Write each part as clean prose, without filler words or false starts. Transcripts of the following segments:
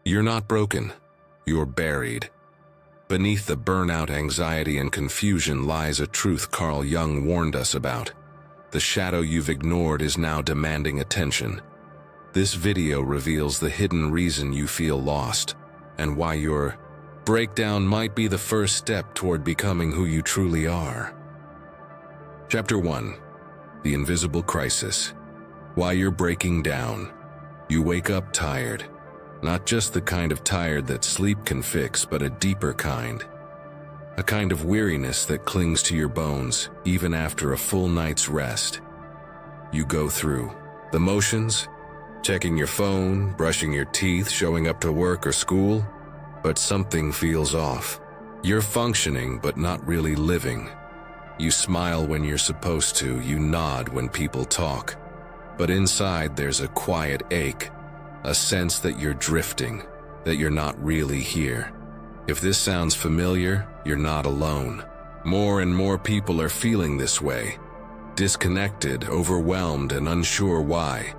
You're not broken. You're buried. Beneath the burnout, anxiety, and confusion lies a truth Carl Jung warned us about. The shadow you've ignored is now demanding attention. This video reveals the hidden reason you feel lost, and why your breakdown might be the first step toward becoming who you truly are. Chapter 1. The Invisible Crisis. Why you're breaking down. You wake up tired. Not just the kind of tired that sleep can fix, but a deeper kind. A kind of weariness that clings to your bones, even after a full night's rest. You go through the motions, checking your phone, brushing your teeth, showing up to work or school, but something feels off. You're functioning, but not really living. You smile when you're supposed to, you nod when people talk. But inside there's a quiet ache, a sense that you're drifting, that you're not really here. If this sounds familiar, you're not alone. More and more people are feeling this way. Disconnected, overwhelmed, and unsure why.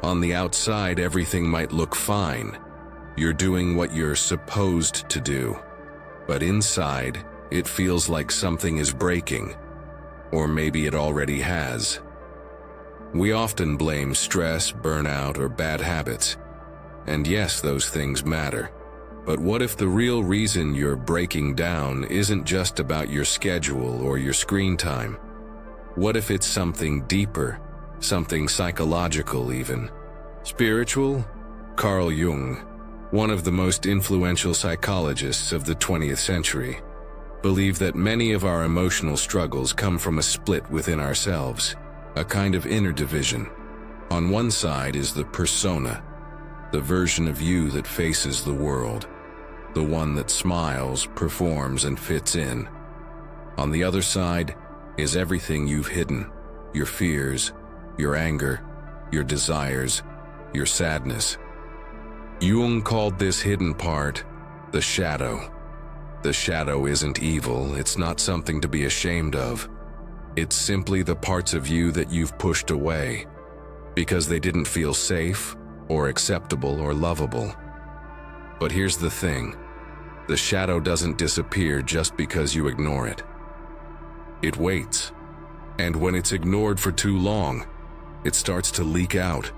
On the outside, everything might look fine. You're doing what you're supposed to do. But inside, it feels like something is breaking. Or maybe it already has. We often blame stress, burnout, or bad habits. And yes, those things matter. But what if the real reason you're breaking down isn't just about your schedule or your screen time? What if it's something deeper, something psychological even? Spiritual? Carl Jung, one of the most influential psychologists of the 20th century, believed that many of our emotional struggles come from a split within ourselves. A kind of inner division. On one side is the persona, the version of you that faces the world, the one that smiles, performs, and fits in. On the other side is everything you've hidden, your fears, your anger, your desires, your sadness. Jung called this hidden part the shadow. The shadow isn't evil, it's not something to be ashamed of. It's simply the parts of you that you've pushed away because they didn't feel safe or acceptable or lovable. But here's the thing. The shadow doesn't disappear just because you ignore it. It waits. And when it's ignored for too long, it starts to leak out.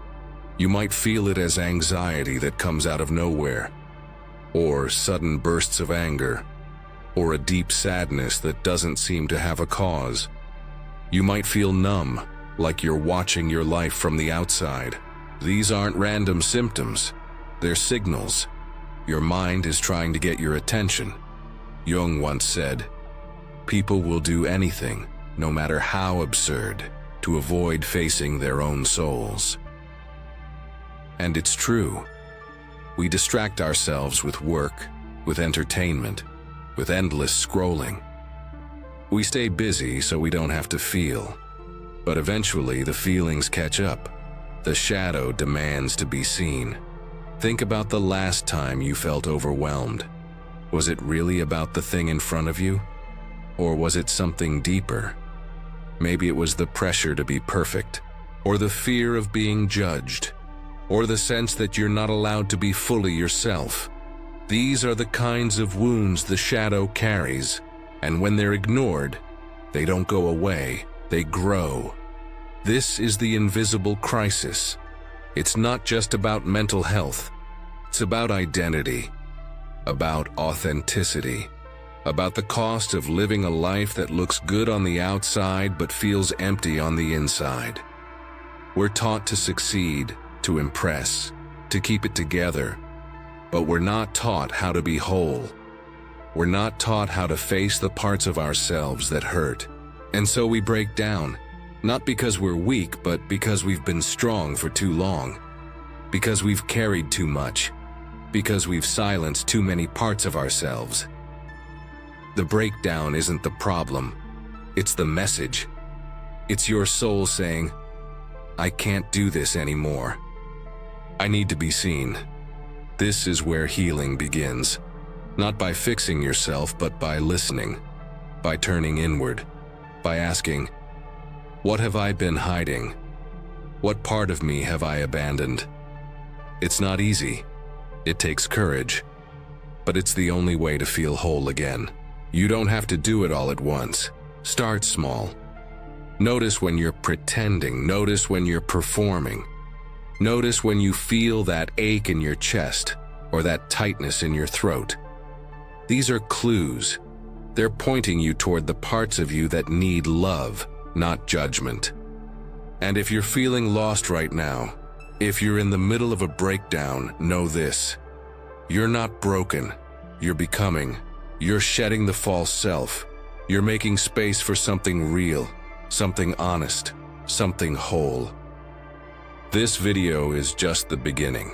You might feel it as anxiety that comes out of nowhere, or sudden bursts of anger, or a deep sadness that doesn't seem to have a cause. You might feel numb, like you're watching your life from the outside. These aren't random symptoms. They're signals. Your mind is trying to get your attention. Jung once said, "People will do anything, no matter how absurd, to avoid facing their own souls." And it's true. We distract ourselves with work, with entertainment, with endless scrolling. We stay busy so we don't have to feel. But eventually the feelings catch up. The shadow demands to be seen. Think about the last time you felt overwhelmed. Was it really about the thing in front of you? Or was it something deeper? Maybe it was the pressure to be perfect, or the fear of being judged, or the sense that you're not allowed to be fully yourself. These are the kinds of wounds the shadow carries. And when they're ignored, they don't go away, they grow. This is the invisible crisis. It's not just about mental health. It's about identity, about authenticity, about the cost of living a life that looks good on the outside but feels empty on the inside. We're taught to succeed, to impress, to keep it together, but we're not taught how to be whole. We're not taught how to face the parts of ourselves that hurt. And so we break down, not because we're weak, but because we've been strong for too long. Because we've carried too much. Because we've silenced too many parts of ourselves. The breakdown isn't the problem. It's the message. It's your soul saying, "I can't do this anymore. I need to be seen." This is where healing begins. Not by fixing yourself, but by listening, by turning inward, by asking, "What have I been hiding? What part of me have I abandoned?" It's not easy. It takes courage, but it's the only way to feel whole again. You don't have to do it all at once. Start small. Notice when you're pretending. Notice when you're performing. Notice when you feel that ache in your chest or that tightness in your throat. These are clues. They're pointing you toward the parts of you that need love, not judgment. And if you're feeling lost right now, if you're in the middle of a breakdown, know this. You're not broken. You're becoming. You're shedding the false self. You're making space for something real, something honest, something whole. This video is just the beginning.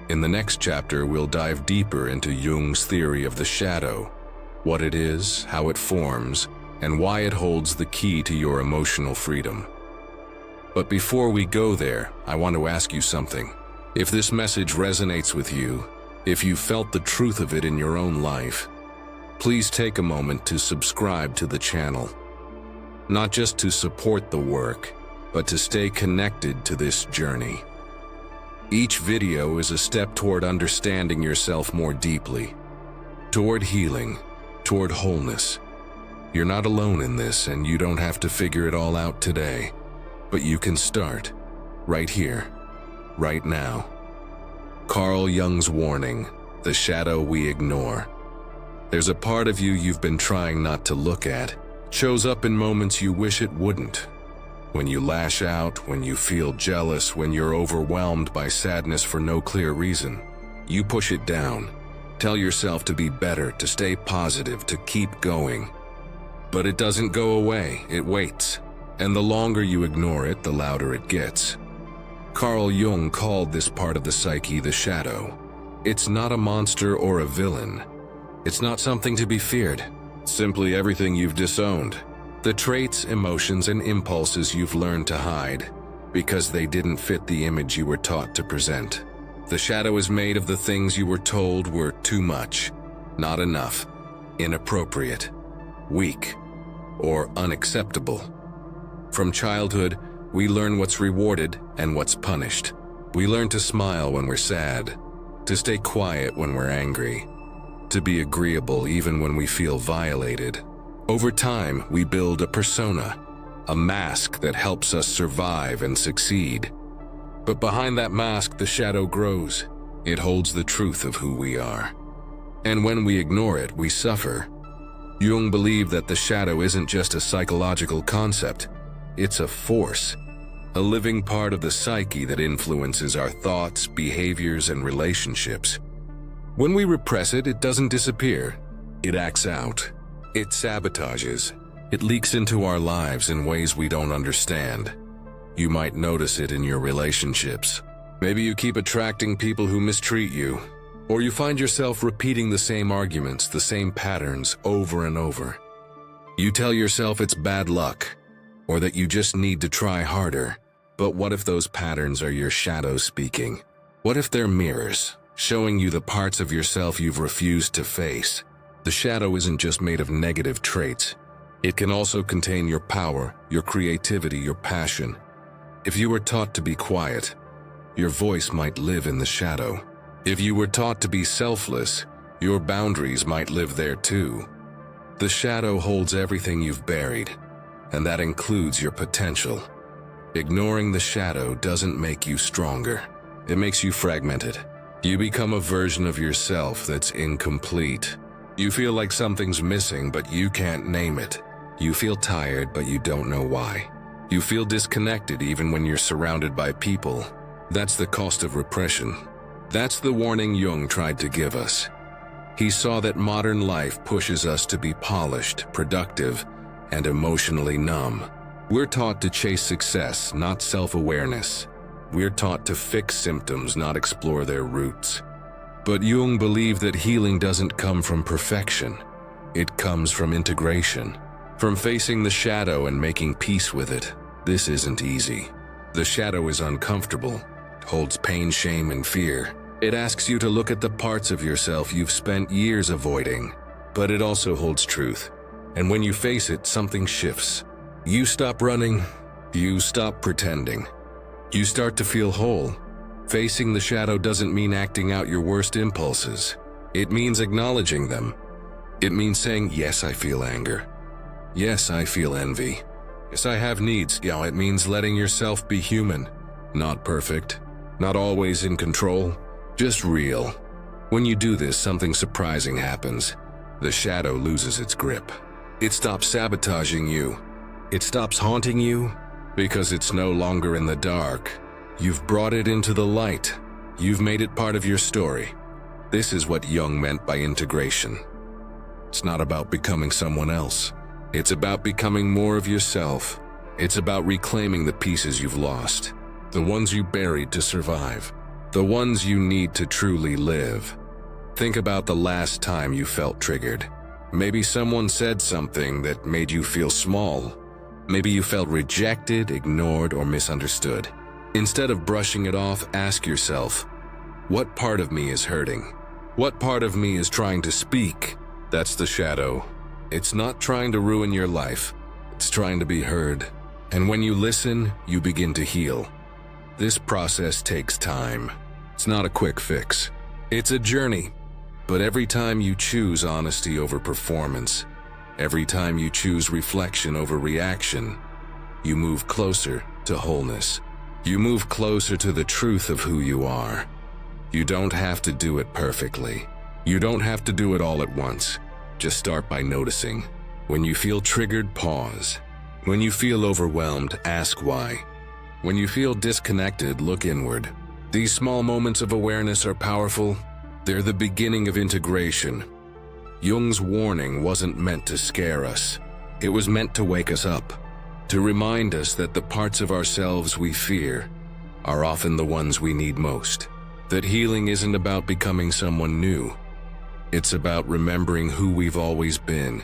In the next chapter, we'll dive deeper into Jung's theory of the shadow, what it is, how it forms, and why it holds the key to your emotional freedom. But before we go there, I want to ask you something. If this message resonates with you, if you felt the truth of it in your own life, please take a moment to subscribe to the channel. Not just to support the work, but to stay connected to this journey. Each video is a step toward understanding yourself more deeply, toward healing, toward wholeness. You're not alone in this, and you don't have to figure it all out today, but you can start right here, right now. Carl Jung's warning, the shadow we ignore. There's a part of you you've been trying not to look at. It shows up in moments you wish it wouldn't. When you lash out, when you feel jealous, when you're overwhelmed by sadness for no clear reason. You push it down. Tell yourself to be better, to stay positive, to keep going. But it doesn't go away, it waits. And the longer you ignore it, the louder it gets. Carl Jung called this part of the psyche the shadow. It's not a monster or a villain. It's not something to be feared. It's simply everything you've disowned. The traits, emotions, and impulses you've learned to hide because they didn't fit the image you were taught to present. The shadow is made of the things you were told were too much, not enough, inappropriate, weak, or unacceptable. From childhood, we learn what's rewarded and what's punished. We learn to smile when we're sad, to stay quiet when we're angry, to be agreeable even when we feel violated. Over time, we build a persona, a mask that helps us survive and succeed. But behind that mask, the shadow grows. It holds the truth of who we are. And when we ignore it, we suffer. Jung believed that the shadow isn't just a psychological concept. It's a force, a living part of the psyche that influences our thoughts, behaviors, and relationships. When we repress it, it doesn't disappear. It acts out. It sabotages. It leaks into our lives in ways we don't understand. You might notice it in your relationships. Maybe you keep attracting people who mistreat you, or you find yourself repeating the same arguments, the same patterns over and over. You tell yourself it's bad luck, or that you just need to try harder. But what if those patterns are your shadow speaking? What if they're mirrors, showing you the parts of yourself you've refused to face? The shadow isn't just made of negative traits. It can also contain your power, your creativity, your passion. If you were taught to be quiet, your voice might live in the shadow. If you were taught to be selfless, your boundaries might live there too. The shadow holds everything you've buried, and that includes your potential. Ignoring the shadow doesn't make you stronger. It makes you fragmented. You become a version of yourself that's incomplete. You feel like something's missing, but you can't name it. You feel tired, but you don't know why. You feel disconnected even when you're surrounded by people. That's the cost of repression. That's the warning Jung tried to give us. He saw that modern life pushes us to be polished, productive, and emotionally numb. We're taught to chase success, not self-awareness. We're taught to fix symptoms, not explore their roots. But Jung believed that healing doesn't come from perfection. It comes from integration, from facing the shadow and making peace with it. This isn't easy. The shadow is uncomfortable. It holds pain, shame, and fear. It asks you to look at the parts of yourself you've spent years avoiding. But it also holds truth. And when you face it, something shifts. You stop running. You stop pretending. You start to feel whole. Facing the shadow doesn't mean acting out your worst impulses. It means acknowledging them. It means saying, yes, I feel anger. Yes, I feel envy. Yes, I have needs. Yeah, it means letting yourself be human. Not perfect, not always in control, just real. When you do this, something surprising happens. The shadow loses its grip. It stops sabotaging you. It stops haunting you because it's no longer in the dark. You've brought it into the light. You've made it part of your story. This is what Jung meant by integration. It's not about becoming someone else. It's about becoming more of yourself. It's about reclaiming the pieces you've lost, the ones you buried to survive, the ones you need to truly live. Think about the last time you felt triggered. Maybe someone said something that made you feel small. Maybe you felt rejected, ignored, or misunderstood. Instead of brushing it off, ask yourself, what part of me is hurting? What part of me is trying to speak? That's the shadow. It's not trying to ruin your life. It's trying to be heard. And when you listen, you begin to heal. This process takes time. It's not a quick fix. It's a journey. But every time you choose honesty over performance, every time you choose reflection over reaction, you move closer to wholeness. You move closer to the truth of who you are. You don't have to do it perfectly. You don't have to do it all at once. Just start by noticing. When you feel triggered, pause. When you feel overwhelmed, ask why. When you feel disconnected, look inward. These small moments of awareness are powerful. They're the beginning of integration. Jung's warning wasn't meant to scare us. It was meant to wake us up, to remind us that the parts of ourselves we fear are often the ones we need most. That healing isn't about becoming someone new. It's about remembering who we've always been.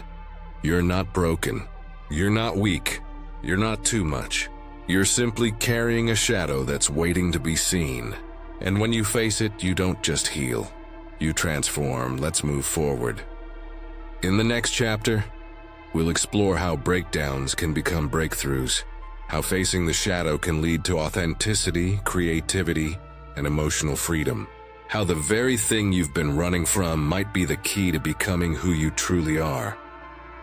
You're not broken. You're not weak. You're not too much. You're simply carrying a shadow that's waiting to be seen. And when you face it, you don't just heal. You transform. Let's move forward. In the next chapter, we'll explore how breakdowns can become breakthroughs, how facing the shadow can lead to authenticity, creativity, and emotional freedom, how the very thing you've been running from might be the key to becoming who you truly are.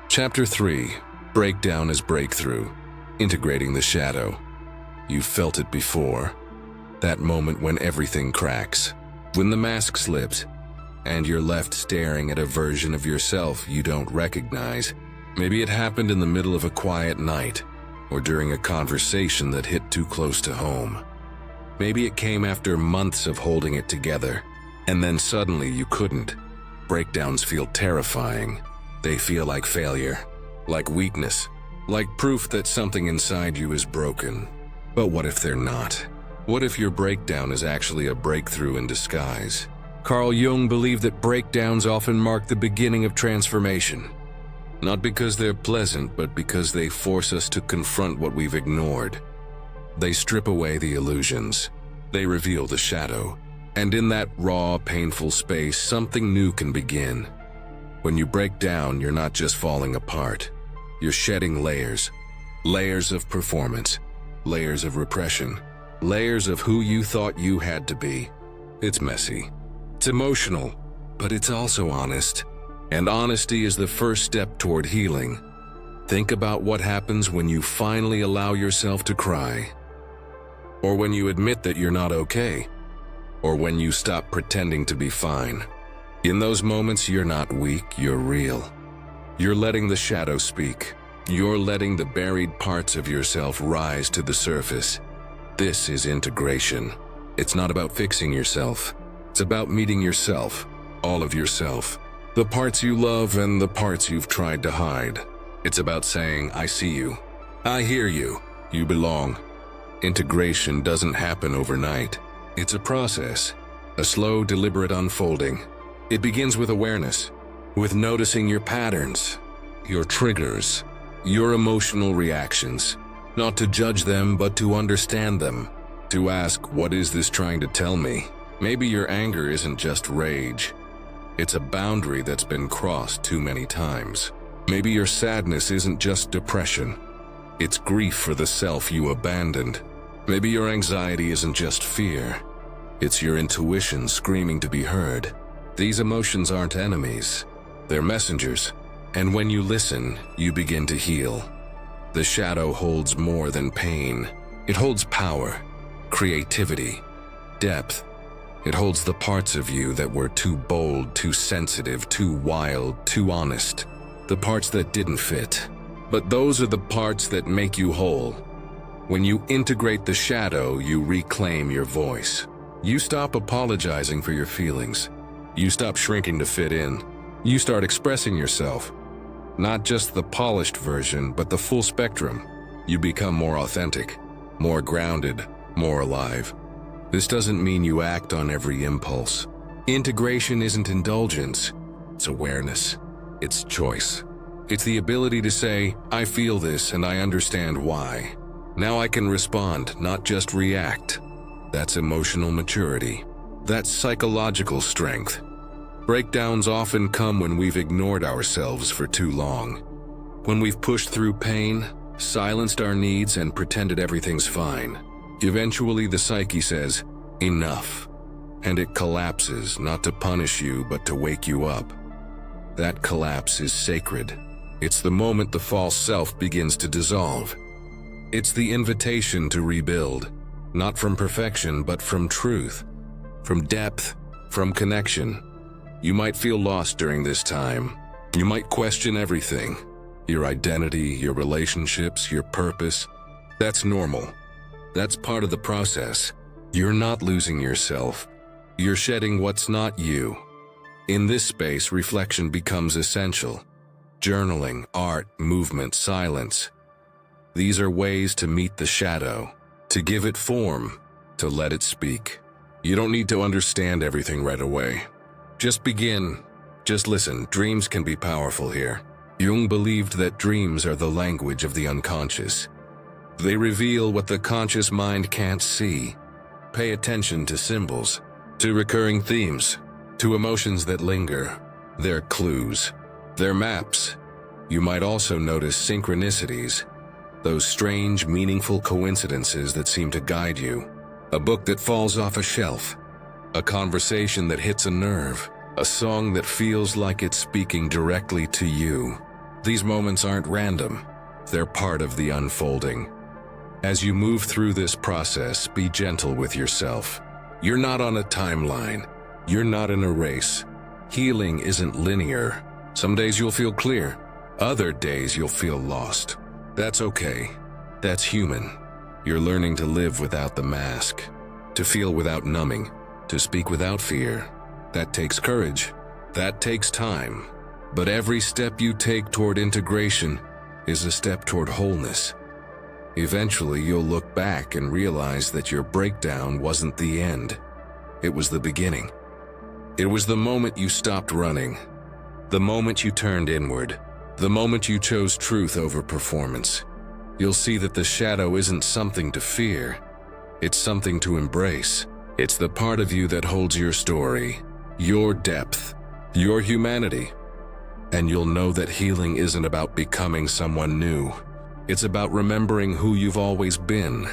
Chapter 3, Breakdown as Breakthrough, Integrating the Shadow. You've felt it before. That moment when everything cracks, when the mask slips, and you're left staring at a version of yourself you don't recognize. Maybe it happened in the middle of a quiet night, or during a conversation that hit too close to home. Maybe it came after months of holding it together, and then suddenly you couldn't. Breakdowns feel terrifying. They feel like failure, like weakness, like proof that something inside you is broken. But what if they're not? What if your breakdown is actually a breakthrough in disguise? Carl Jung believed that breakdowns often mark the beginning of transformation. Not because they're pleasant, but because they force us to confront what we've ignored. They strip away the illusions. They reveal the shadow. And in that raw, painful space, something new can begin. When you break down, you're not just falling apart. You're shedding layers. Layers of performance. Layers of repression. Layers of who you thought you had to be. It's messy. It's emotional, but it's also honest. And honesty is the first step toward healing. Think about what happens when you finally allow yourself to cry. Or when you admit that you're not okay. Or when you stop pretending to be fine. In those moments, you're not weak, you're real. You're letting the shadow speak. You're letting the buried parts of yourself rise to the surface. This is integration. It's not about fixing yourself. It's about meeting yourself, all of yourself. The parts you love and the parts you've tried to hide. It's about saying, I see you. I hear you. You belong. Integration doesn't happen overnight. It's a process, a slow, deliberate unfolding. It begins with awareness, with noticing your patterns, your triggers, your emotional reactions. Not to judge them, but to understand them. To ask, what is this trying to tell me? Maybe your anger isn't just rage. It's a boundary that's been crossed too many times. Maybe your sadness isn't just depression. It's grief for the self you abandoned. Maybe your anxiety isn't just fear. It's your intuition screaming to be heard. These emotions aren't enemies. They're messengers. And when you listen, you begin to heal. The shadow holds more than pain. It holds power, creativity, depth. It holds the parts of you that were too bold, too sensitive, too wild, too honest. The parts that didn't fit. But those are the parts that make you whole. When you integrate the shadow, you reclaim your voice. You stop apologizing for your feelings. You stop shrinking to fit in. You start expressing yourself. Not just the polished version, but the full spectrum. You become more authentic, more grounded, more alive. This doesn't mean you act on every impulse. Integration isn't indulgence. It's awareness. It's choice. It's the ability to say, I feel this and I understand why. Now I can respond, not just react. That's emotional maturity. That's psychological strength. Breakdowns often come when we've ignored ourselves for too long. When we've pushed through pain, silenced our needs, and pretended everything's fine. Eventually the psyche says, enough. And it collapses, not to punish you, but to wake you up. That collapse is sacred. It's the moment the false self begins to dissolve. It's the invitation to rebuild, not from perfection, but from truth, from depth, from connection. You might feel lost during this time. You might question everything, your identity, your relationships, your purpose. That's normal. That's part of the process. You're not losing yourself. You're shedding what's not you. In this space, reflection becomes essential. Journaling, art, movement, silence. These are ways to meet the shadow, to give it form, to let it speak. You don't need to understand everything right away. Just begin. Just listen. Dreams can be powerful here. Jung believed that dreams are the language of the unconscious. They reveal what the conscious mind can't see. Pay attention to symbols, to recurring themes, to emotions that linger. They're clues. They're maps. You might also notice synchronicities, those strange, meaningful coincidences that seem to guide you. A book that falls off a shelf, a conversation that hits a nerve, a song that feels like it's speaking directly to you. These moments aren't random. They're part of the unfolding. As you move through this process, be gentle with yourself. You're not on a timeline. You're not in a race. Healing isn't linear. Some days you'll feel clear. Other days you'll feel lost. That's okay. That's human. You're learning to live without the mask, to feel without numbing, to speak without fear. That takes courage. That takes time. But every step you take toward integration is a step toward wholeness. Eventually, you'll look back and realize that your breakdown wasn't the end. It was the beginning. It was the moment you stopped running, the moment you turned inward, the moment you chose truth over performance. You'll see that the shadow isn't something to fear. It's something to embrace. It's the part of you that holds your story, your depth, your humanity. And you'll know that healing isn't about becoming someone new. It's about remembering who you've always been.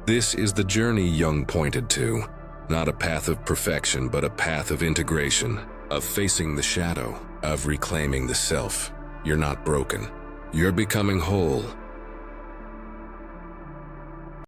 This is the journey Jung pointed to. Not a path of perfection, but a path of integration, of facing the shadow, of reclaiming the self. You're not broken. You're becoming whole.